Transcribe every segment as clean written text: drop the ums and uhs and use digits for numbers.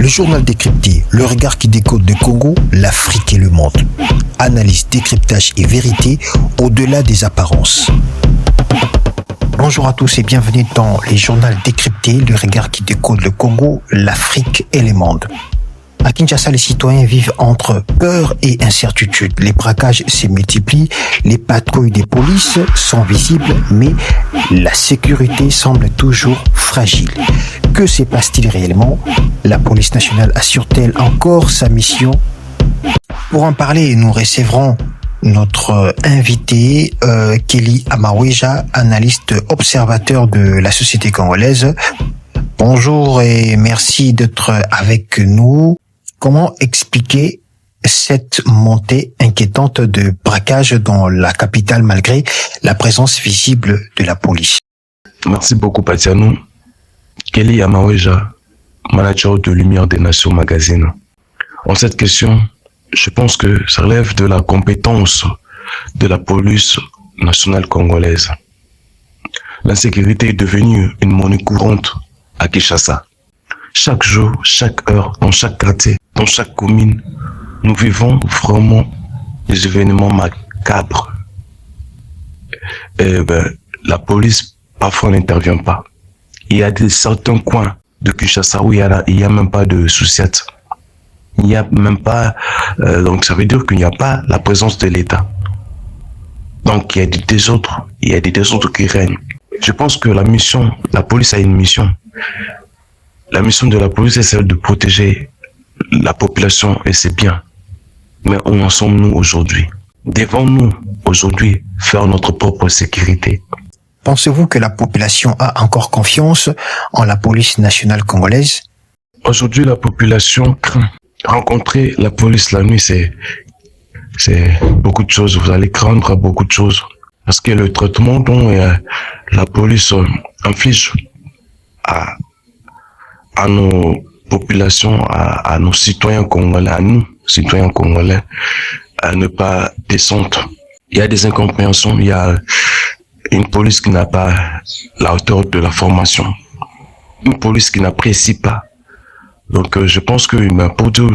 journal décrypté, le regard qui décode le Congo, l'Afrique et le monde. Analyse, décryptage et vérité au-delà des apparences. Bonjour à tous et bienvenue dans les journaux décryptés, le regard qui décode le Congo, l'Afrique et le monde. À Kinshasa, les citoyens vivent entre peur et incertitude. Les braquages se multiplient, les patrouilles des polices sont visibles, mais la sécurité semble toujours fragile. Que se passe-t-il réellement? La police nationale assure-t-elle encore sa mission? Pour en parler, nous recevrons notre invité, Kelly Amaweja, analyste observateur de la société congolaise. Bonjour et merci d'être avec nous. Comment expliquer cette montée inquiétante de braquage dans la capitale malgré la présence visible de la police? Merci beaucoup, Patianou. Kelly Amaweja, manager de Lumière des Nations Magazine. En cette question, je pense que ça relève de la compétence de la police nationale congolaise. L'insécurité est devenue une monnaie courante à Kinshasa. Chaque jour, chaque heure, dans chaque quartier, dans chaque commune, nous vivons vraiment des événements macabres. La police, parfois, n'intervient pas. Il y a certains coins de Kinshasa où il y a même pas de souciette. Il n'y a même pas... donc, ça veut dire qu'il n'y a pas la présence de l'État. Donc, il y a des désordres. Il y a des désordres qui règnent. Je pense que la police a une mission. La mission de la police est celle de protéger la population et ses biens. Mais où en sommes-nous aujourd'hui? Devons-nous aujourd'hui faire notre propre sécurité? Pensez-vous que la population a encore confiance en la police nationale congolaise? Aujourd'hui, la population craint. Rencontrer la police la nuit, c'est beaucoup de choses. Vous allez craindre beaucoup de choses. Parce que le traitement dont la police inflige à nos populations, à nos citoyens congolais, à nous, citoyens congolais, à ne pas descendre. Il y a des incompréhensions, il y a une police qui n'a pas la hauteur de la formation, une police qui n'apprécie pas. Donc je pense que pour dire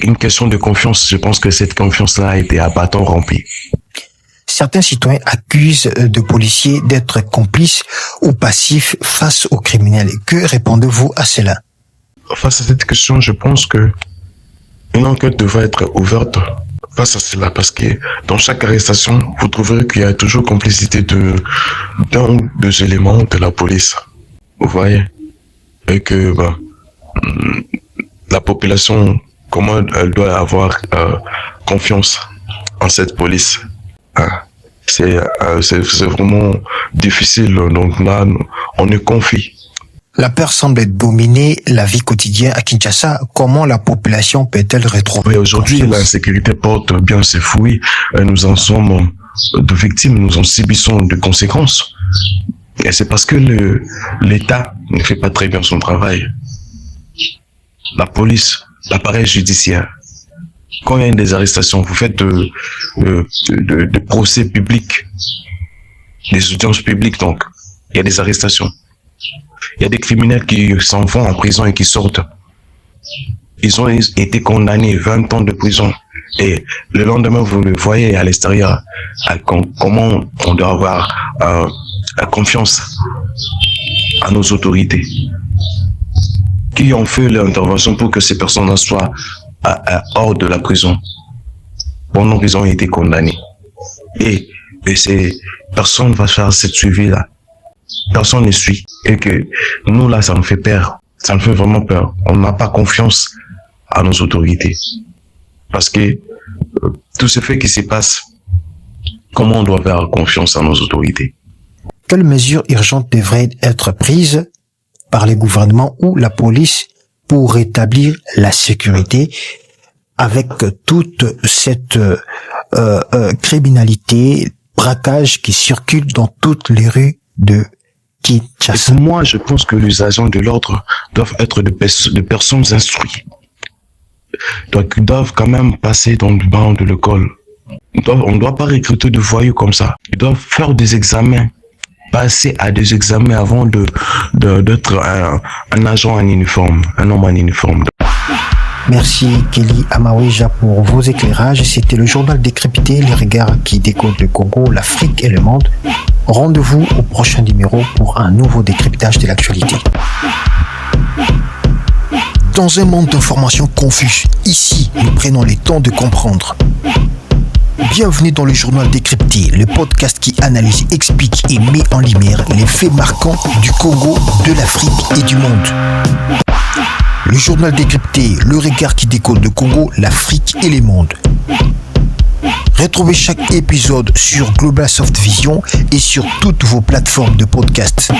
une question de confiance, je pense que cette confiance-là a été à bâton rempli. Certains citoyens accusent de policiers d'être complices ou passifs face aux criminels. Que répondez-vous à cela? Face à cette question, je pense que une enquête devrait être ouverte face à cela, parce que dans chaque arrestation, vous trouverez qu'il y a toujours complicité d'un ou deux éléments de la police. Vous voyez? Et que la population, comment elle doit avoir confiance en cette police? C'est vraiment difficile, donc là, on est confie. La peur semble dominer la vie quotidienne à Kinshasa. Comment la population peut-elle retrouver aujourd'hui l'insécurité porte bien ses fruits. Nous en sommes de victimes, nous en subissons de conséquences. Et c'est parce que l'État ne fait pas très bien son travail. La police, l'appareil judiciaire, quand il y a des arrestations, vous faites de procès publics, des audiences publiques, donc il y a des arrestations. Il y a des criminels qui s'en vont en prison et qui sortent. Ils ont été condamnés 20 ans de prison. Et le lendemain, vous le voyez à l'extérieur, comment on doit avoir confiance à nos autorités qui ont fait l'intervention pour que ces personnes soient hors de la prison pendant qu'ils ont été condamnés. Et ces personnes vont faire cette suivi-là. Personne ne suit. Et que nous, là, ça nous fait peur. Ça nous fait vraiment peur. On n'a pas confiance à nos autorités. Parce que tout ce fait qui se passe, comment on doit faire confiance à nos autorités? Quelles mesures urgentes devraient être prises par les gouvernements ou la police pour rétablir la sécurité avec toute cette criminalité, braquage qui circule dans toutes les rues de Kinshasa? Pour moi, je pense que les agents de l'ordre doivent être de personnes instruites. Donc, ils doivent quand même passer dans le banc de l'école. On ne doit pas recruter de voyous comme ça. Ils doivent faire des examens passer à des examens avant d'être un agent en uniforme, un homme en uniforme. Merci Kelly Amaweja pour vos éclairages. C'était le journal décrypté, les regards qui décodent le Congo, l'Afrique et le monde. Rendez-vous au prochain numéro pour un nouveau décryptage de l'actualité. Dans un monde d'informations confuses, ici, nous prenons le temps de comprendre. Bienvenue dans le journal décrypté, le podcast qui analyse, explique et met en lumière les faits marquants du Congo, de l'Afrique et du monde. Le journal décrypté, le regard qui décode le Congo, l'Afrique et les mondes. Retrouvez chaque épisode sur Global Soft Vision et sur toutes vos plateformes de podcast.